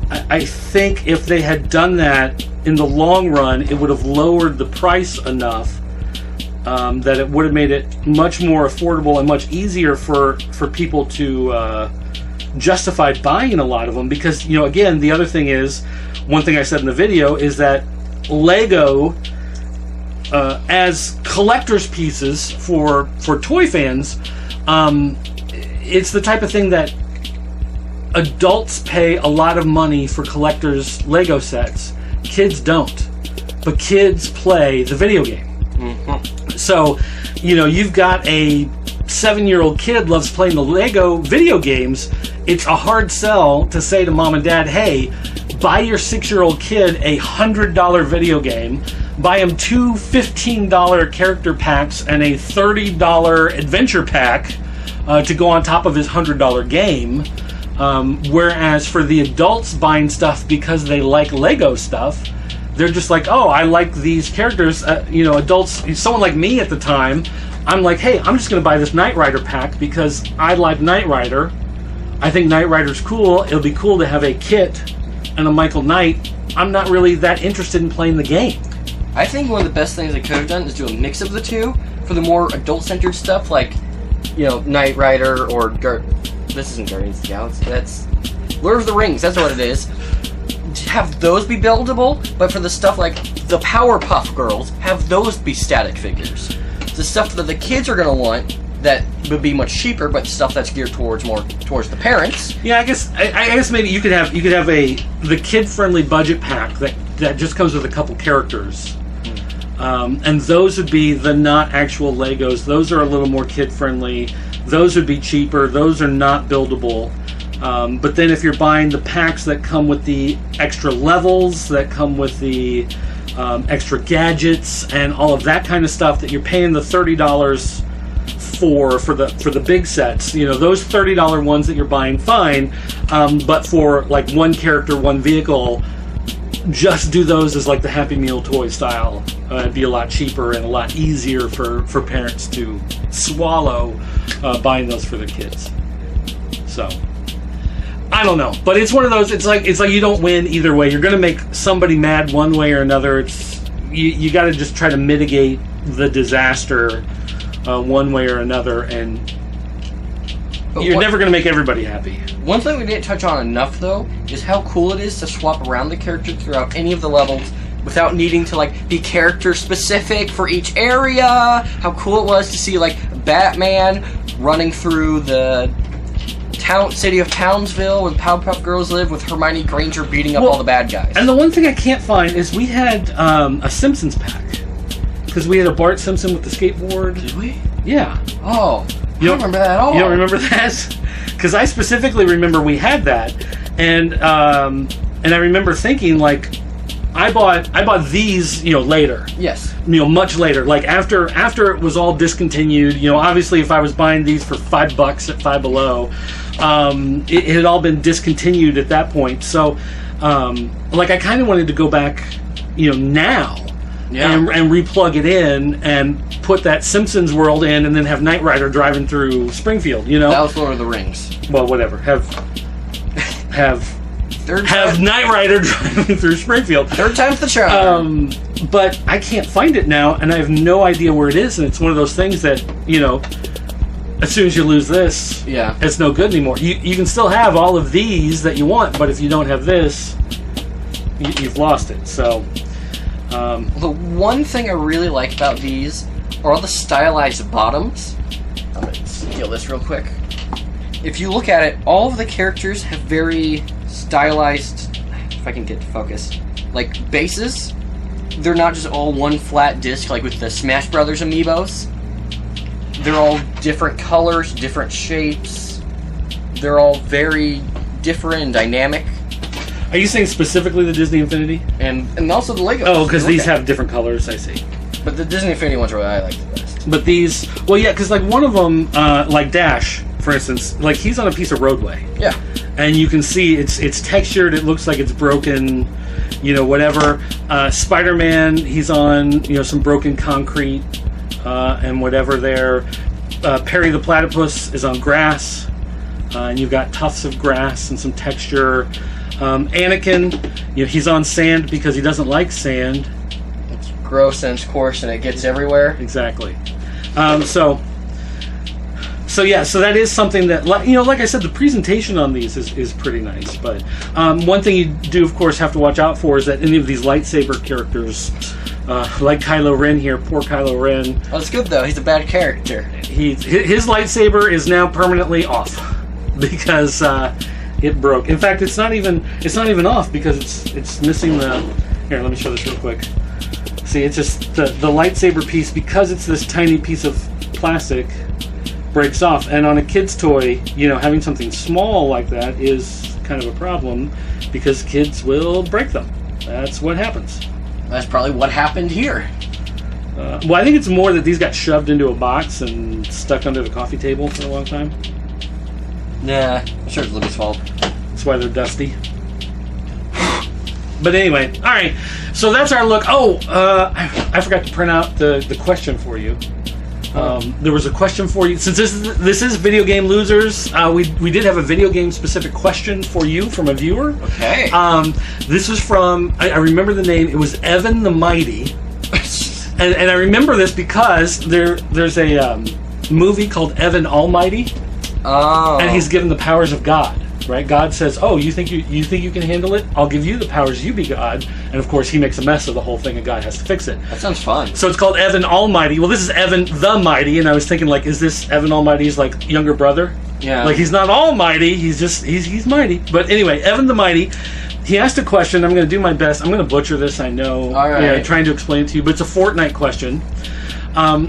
I think if they had done that in the long run, it would have lowered the price enough that it would have made it much more affordable and much easier for people to justify buying a lot of them. Because, again, the other thing is, one thing I said in the video is that Lego, as collector's pieces for toy fans, it's the type of thing that adults pay a lot of money for collector's Lego sets. Kids don't. But kids play the video game. Mm-hmm. So, you've got a 7-year-old kid loves playing the Lego video games. It's a hard sell to say to mom and dad, hey, buy your 6-year-old kid a $100 video game, buy him 2 $15 character packs and a $30 adventure pack to go on top of his $100 game. Whereas for the adults buying stuff because they like Lego stuff, they're just like, oh, I like these characters. Adults, someone like me at the time, I'm like, hey, I'm just going to buy this Knight Rider pack because I like Knight Rider. I think Knight Rider's cool. It'll be cool to have a Kit and a Michael Knight. I'm not really that interested in playing the game. I think one of the best things they could have done is do a mix of the two for the more adult-centered stuff, like, Knight Rider or this isn't Guardians of the Galaxy. That's Lord of the Rings. That's what it is. Have those be buildable, but for the stuff like the Powerpuff Girls, have those be static figures. The stuff that the kids are going to want that would be much cheaper, but stuff that's geared towards the parents. Yeah, I guess maybe you could have the kid-friendly budget pack that just comes with a couple characters. And those would be the not actual Legos. Those are a little more kid-friendly. Those would be cheaper. Those are not buildable. But then if you're buying the packs that come with the extra levels, that come with the extra gadgets and all of that kind of stuff that you're paying the $30 for the big sets, those $30 ones that you're buying, fine. But for like one character, one vehicle, just do those as like the Happy Meal toy style. It'd be a lot cheaper and a lot easier for parents to swallow buying those for their kids. So I don't know, but it's one of those. It's like you don't win either way. You're going to make somebody mad one way or another. It's you got to just try to mitigate the disaster one way or another, and you're never going to make everybody happy. One thing we didn't touch on enough, though, is how cool it is to swap around the characters throughout any of the levels without needing to be character specific for each area. How cool it was to see Batman running through the city of Townsville where the Powerpuff Girls live, with Hermione Granger beating up all the bad guys. And the one thing I can't find is we had a Simpsons pack, because we had a Bart Simpson with the skateboard. Did we? Yeah. Oh, I don't remember that at all. You don't remember that? Because I specifically remember we had that, and I remember thinking I bought these, later. Yes. Much later. Like after it was all discontinued. Obviously, if I was buying these for $5 at Five Below, it had all been discontinued at that point. So, I kind of wanted to go back, now. Yeah. And replug it in and put that Simpsons world in, and then have Knight Rider driving through Springfield. That was Lord of the Rings. Well, whatever. Have Knight Rider driving through Springfield. Third time's the charm. But I can't find it now, and I have no idea where it is. And it's one of those things that as soon as you lose this, it's no good anymore. You can still have all of these that you want, but if you don't have this, you've lost it. So. The one thing I really like about these are all the stylized bottoms. I'm going to steal this real quick. If you look at it, all of the characters have very stylized, if I can get to focus, like bases. They're not just all one flat disc like with the Smash Brothers amiibos. They're all different colors, different shapes. They're all very different and dynamic. Are you saying specifically the Disney Infinity? And also the Legos. Oh, because these have different colors, I see. But the Disney Infinity ones are what I like the best. But these, because one of them, like Dash, for instance, he's on a piece of roadway. Yeah. And you can see it's textured, it looks like it's broken, whatever. Spider-Man, he's on, some broken concrete, and whatever there. Perry the Platypus is on grass, and you've got tufts of grass and some texture. Anakin, he's on sand because he doesn't like sand. It's gross and it's coarse and it gets everywhere. Exactly. So that is something that, like I said, the presentation on these is pretty nice. But one thing you do, of course, have to watch out for is that any of these lightsaber characters, like Kylo Ren here, poor Kylo Ren. Well, it's good though. He's a bad character. His lightsaber is now permanently off because. It broke. In fact, it's not even off because it's missing the. Here, let me show this real quick. See, it's just the lightsaber piece, because it's this tiny piece of plastic, breaks off. And on a kid's toy, having something small like that is kind of a problem because kids will break them. That's what happens. That's probably what happened here. Well, I think it's more that these got shoved into a box and stuck under the coffee table for a long time. Nah, I'm sure it's Libby's fault. That's why they're dusty. But anyway, all right. So that's our look. Oh, I forgot to print out the question for you. There was a question for you. Since this is Video Game Losers, we did have a video game specific question for you from a viewer. Okay. This was from, I remember the name. It was Evan the Mighty. and I remember this because there's a movie called Evan Almighty. Oh. And he's given the powers of God, right? God says, "Oh, you think you can handle it? I'll give you the powers. You be God." And of course, he makes a mess of the whole thing, and God has to fix it. That sounds fun. So it's called Evan Almighty. Well, this is Evan the Mighty, and I was thinking, is this Evan Almighty's younger brother? Yeah. He's not almighty. He's just he's mighty. But anyway, Evan the Mighty. He asked a question. I'm going to do my best. I'm going to butcher this. I know. All right. Trying to explain it to you, but it's a Fortnite question.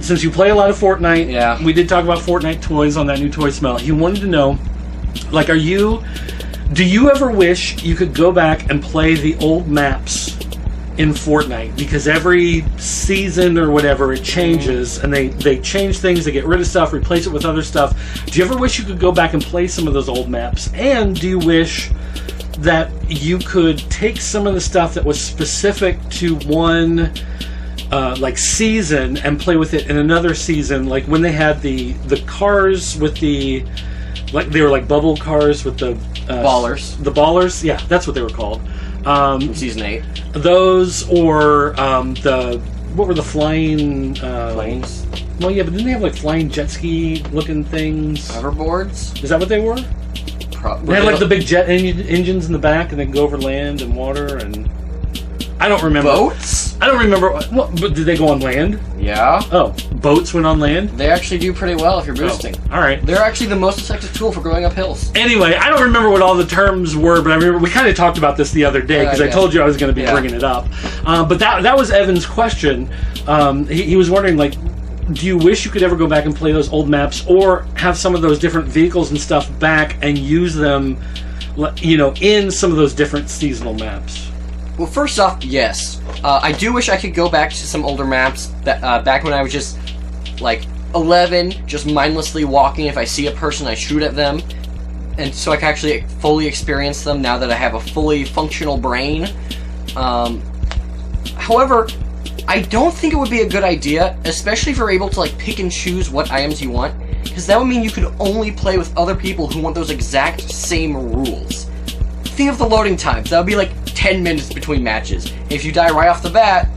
Since you play a lot of Fortnite, we did talk about Fortnite toys on that new Toy Smell. He wanted to know, do you ever wish you could go back and play the old maps in Fortnite? Because every season or whatever, it changes, and they change things, they get rid of stuff, replace it with other stuff. Do you ever wish you could go back and play some of those old maps? And do you wish that you could take some of the stuff that was specific to one season and play with it in another season, like when they had the cars with they were like bubble cars with the ballers. The ballers, yeah, that's what they were called. Season 8. Those or what were the flying planes? Well, yeah, but didn't they have flying jet ski looking things? Hoverboards? Is that what they were? They had the big jet engines in the back, and they go over land and water and. I don't remember. Boats? I don't remember. But did they go on land? Yeah. Oh, boats went on land? They actually do pretty well if you're boosting. Oh, all right. They're actually the most effective tool for going up hills. Anyway, I don't remember what all the terms were, but I remember we kind of talked about this the other day because I told you I was going to be bringing it up. But that was Evan's question. He was wondering, do you wish you could ever go back and play those old maps or have some of those different vehicles and stuff back and use them, in some of those different seasonal maps? Well, first off, yes. I do wish I could go back to some older maps that back when I was just like 11, just mindlessly walking. If I see a person, I shoot at them, and so I can actually fully experience them now that I have a fully functional brain. However, I don't think it would be a good idea, especially if you're able to like pick and choose what items you want, because that would mean you could only play with other people who want those exact same rules. Think of the loading times. That would be like 10 minutes between matches. If you die right off the bat,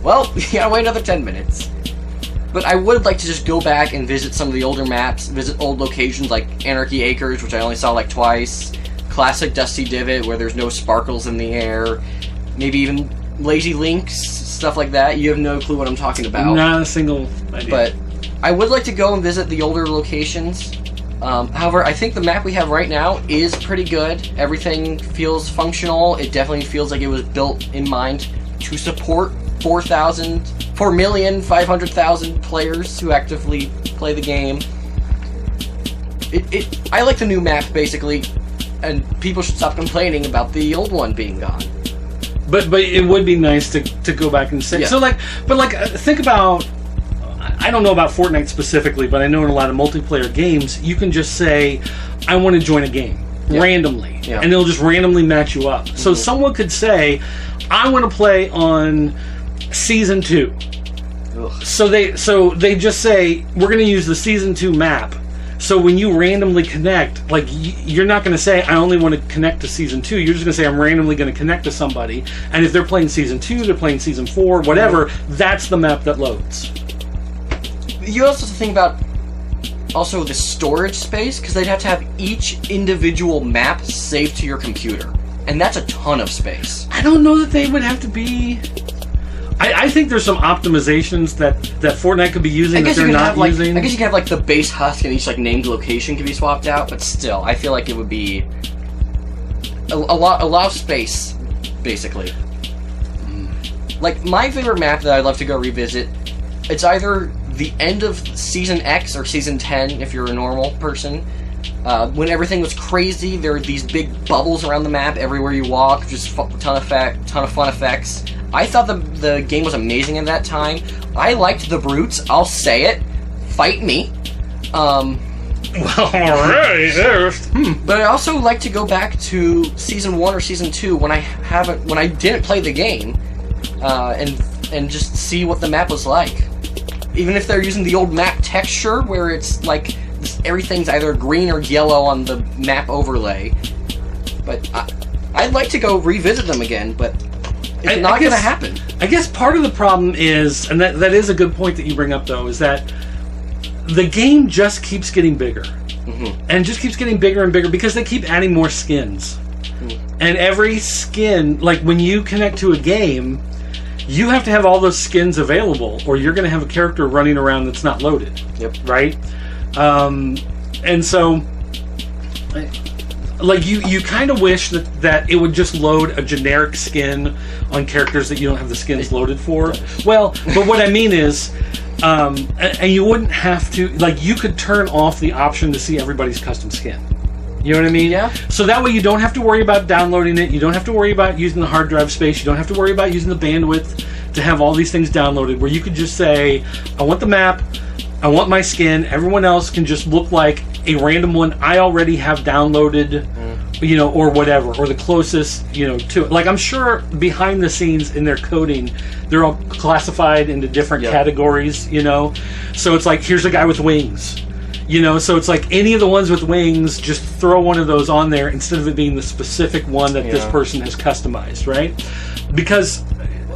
well, you gotta wait another 10 minutes. But I would like to just go back and visit some of the older maps, visit old locations like Anarchy Acres, which I only saw like twice, classic Dusty Divot, where there's no sparkles in the air, maybe even Lazy Links, stuff like that. You have no clue what I'm talking about. Not a single idea. But I would like to go and visit the older locations. However, I think the map we have right now is pretty good. Everything feels functional. It definitely feels like it was built in mind to support 4,500,000 players who actively play the game. I like the new map, basically, and people should stop complaining about the old one being gone. But it would be nice to go back and say... Yeah. So, think about... I don't know about Fortnite specifically, but I know in a lot of multiplayer games, you can just say, I want to join a game, randomly, and they'll just randomly match you up. So someone could say, I want to play on Season 2. Ugh. So they just say, we're going to use the Season 2 map. So when you randomly connect, like, you're not going to say, I only want to connect to Season 2. You're just going to say, I'm randomly going to connect to somebody. And if they're playing Season 2, they're playing Season 4, whatever, that's the map that loads. You also have to think about also the storage space, because they'd have to have each individual map saved to your computer. And that's a ton of space. I don't know that they would have to be... I think there's some optimizations that Fortnite could be using that they're not using. I guess you can have like the base husk and each like named location can be swapped out, but still, I feel like it would be a lot of space, basically. Like my favorite map that I'd love to go revisit, it's either the end of Season X or Season 10 if you're a normal person. When everything was crazy, there were these big bubbles around the map everywhere you walk, just a ton of fun effects. I thought the game was amazing at that time. I liked the brutes, I'll say it. Fight me. Well, alright. But I also like to go back to Season 1 or Season 2 when I didn't play the game, and just see what the map was like. Even if they're using the old map texture, where it's like everything's either green or yellow on the map overlay. But I'd like to go revisit them again, but it's not going to happen. I guess part of the problem is, and that is a good point that you bring up, though, is that the game just keeps getting bigger. Mm-hmm. And just keeps getting bigger and bigger because they keep adding more skins. Mm-hmm. And every skin, like when you connect to a game, you have to have all those skins available, or you're going to have a character running around that's not loaded. Yep. Right? And so, like, you kind of wish that it would just load a generic skin on characters that you don't have the skins loaded for. Well, but what I mean is, and you wouldn't have to, like, you could turn off the option to see everybody's custom skin. You know what I mean? Yeah. So that way you don't have to worry about downloading it. You don't have to worry about using the hard drive space. You don't have to worry about using the bandwidth to have all these things downloaded, where you could just say, I want the map, I want my skin. Everyone else can just look like a random one I already have downloaded, you know, or whatever, or the closest, you know, to it. Like, I'm sure behind the scenes in their coding, they're all classified into different categories, you know. So it's like, here's a guy with wings. You know, so it's like any of the ones with wings, just throw one of those on there instead of it being the specific one that this person has customized, right? Because...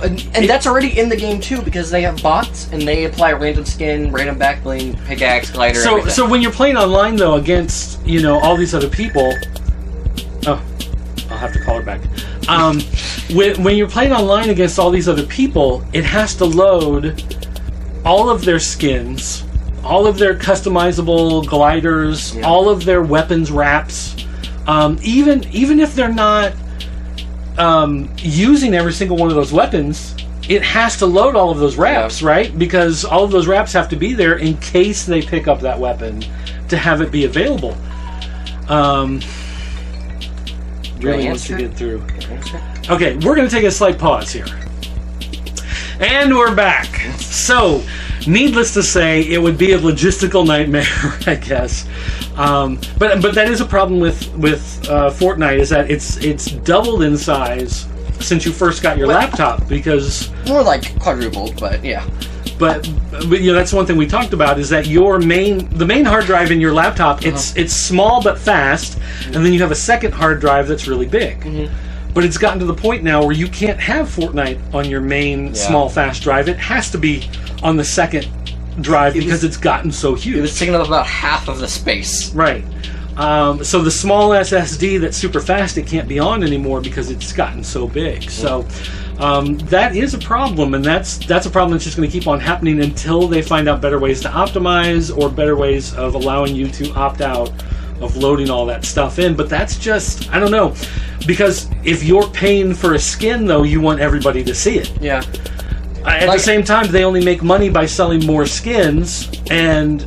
And that's already in the game, too, because they have bots, and they apply random skin, random backbling, pickaxe, glider, everything. So when you're playing online, though, against, you know, all these other people... Oh, I'll have to call her back. When you're playing online against all these other people, it has to load all of their skins, all of their customizable gliders, all of their weapons wraps, even if they're not using every single one of those weapons, it has to load all of those wraps, right? Because all of those wraps have to be there in case they pick up that weapon to have it be available. Really wants to get through. Okay, we're going to take a slight pause here. And we're back. So, needless to say, it would be a logistical nightmare, I guess. But that is a problem with Fortnite, is that it's doubled in size since you first got your laptop, because... More like quadrupled, but yeah. But that's one thing we talked about, is that the main hard drive in your laptop, it's small but fast, and then you have a second hard drive that's really big. Mm-hmm. But it's gotten to the point now where you can't have Fortnite on your main small fast drive. It has to be on the second drive because it's gotten so huge. It was taking up about half of the space. Right. So the small SSD that's super fast, it can't be on anymore because it's gotten so big. So that is a problem, and that's a problem that's just going to keep on happening until they find out better ways to optimize, or better ways of allowing you to opt out of loading all that stuff in. But that's just, I don't know, because if you're paying for a skin, though, you want everybody to see it. Yeah. At the same time, they only make money by selling more skins, and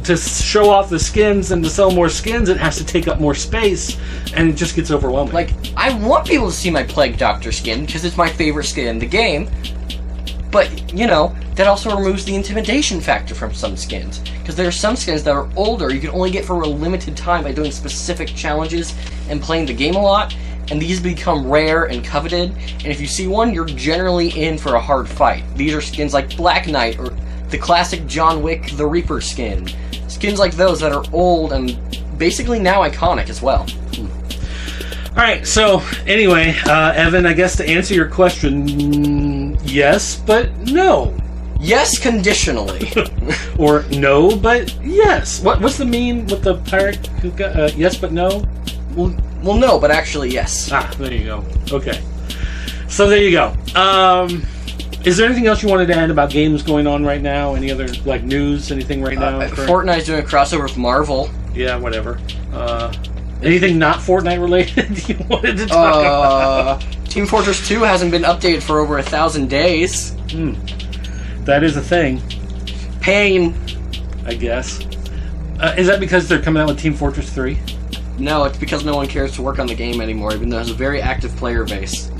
to show off the skins and to sell more skins, it has to take up more space, and it just gets overwhelming. Like, I want people to see my Plague Doctor skin, because it's my favorite skin in the game, but, you know, that also removes the intimidation factor from some skins. Because there are some skins that are older, you can only get for a limited time by doing specific challenges and playing the game a lot, and these become rare and coveted, and if you see one, you're generally in for a hard fight. These are skins like Black Knight, or the classic John Wick the Reaper skin. Skins like those that are old and basically now iconic as well. Alright, so anyway, Evan, I guess to answer your question, yes, but no. Yes, conditionally. Or no, but yes. What's the meme with the pirate who got yes, but no? Well, no, but actually yes. Ah, there you go. Okay. So there you go. Is there anything else you wanted to add about games going on right now? Any other like news? Anything right now? Fortnite's doing a crossover with Marvel. Yeah, whatever. Anything not Fortnite related you wanted to talk about? Team Fortress 2 hasn't been updated for over 1,000 days. That is a thing. Pain. I guess. Is that because they're coming out with Team Fortress 3? No, it's because no one cares to work on the game anymore, even though it has a very active player base.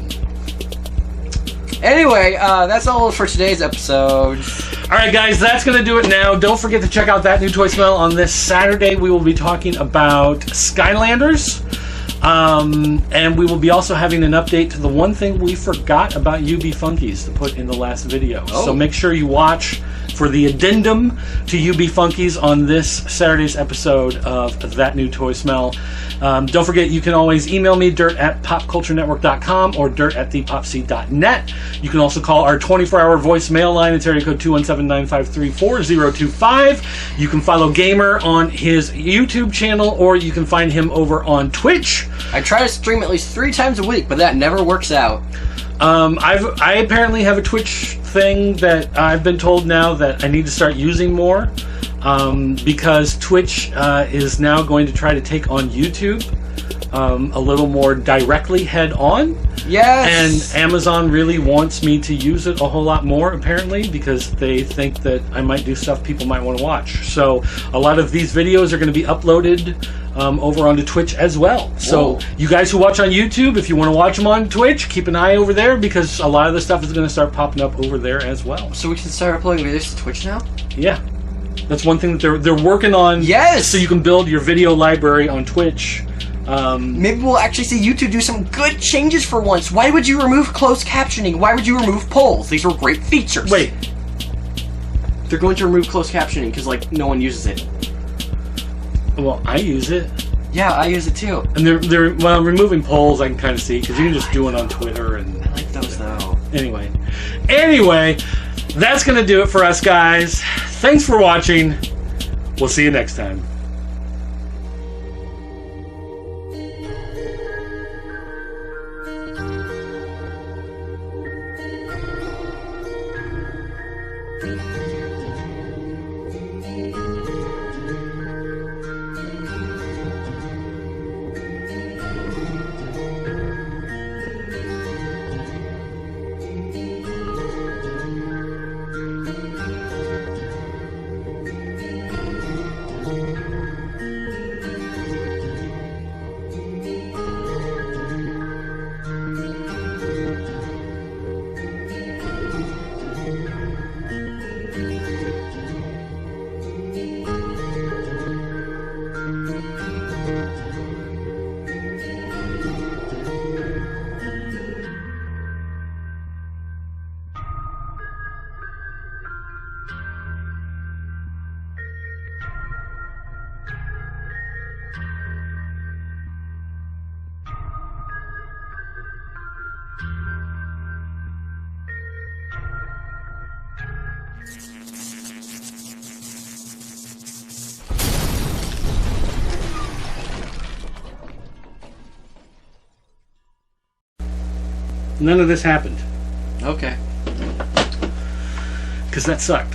Anyway, that's all for today's episode. Alright guys, that's going to do it now. Don't forget to check out That New Toy Smell on this Saturday. We will be talking about Skylanders. And we will be also having an update to the one thing we forgot about UB Funkies to put in the last video. Oh. So make sure you watch for the addendum to UB Funkies on this Saturday's episode of That New Toy Smell. Don't forget, you can always email me, dirt@popculturenetwork.com or dirt@thepopc.net. You can also call our 24-hour voicemail line. It's area code 217-953-4025. You can follow Gamer on his YouTube channel, or you can find him over on Twitch. I try to stream at least 3 times a week, but that never works out. I apparently have a Twitch thing that I've been told now that I need to start using more, because Twitch is now going to try to take on YouTube a little more directly head on. Yes! And Amazon really wants me to use it a whole lot more, apparently, because they think that I might do stuff people might want to watch. So a lot of these videos are going to be uploaded over onto Twitch as well. So you guys who watch on YouTube, if you want to watch them on Twitch, keep an eye over there, because a lot of the stuff is going to start popping up over there as well. So we can start uploading videos to Twitch now? Yeah. That's one thing that they're working on. Yes! So you can build your video library on Twitch. Maybe we'll actually see YouTube do some good changes for once. Why would you remove closed captioning? Why would you remove polls? These were great features. Wait. They're going to remove closed captioning because, like, no one uses it. Well, I use it. Yeah, I use it too. And they're well, removing polls I can kind of see, because you can just do it on Twitter. And I like those though. Anyway, that's going to do it for us, guys. Thanks for watching. We'll see you next time. None of this happened. Okay. Because that sucked.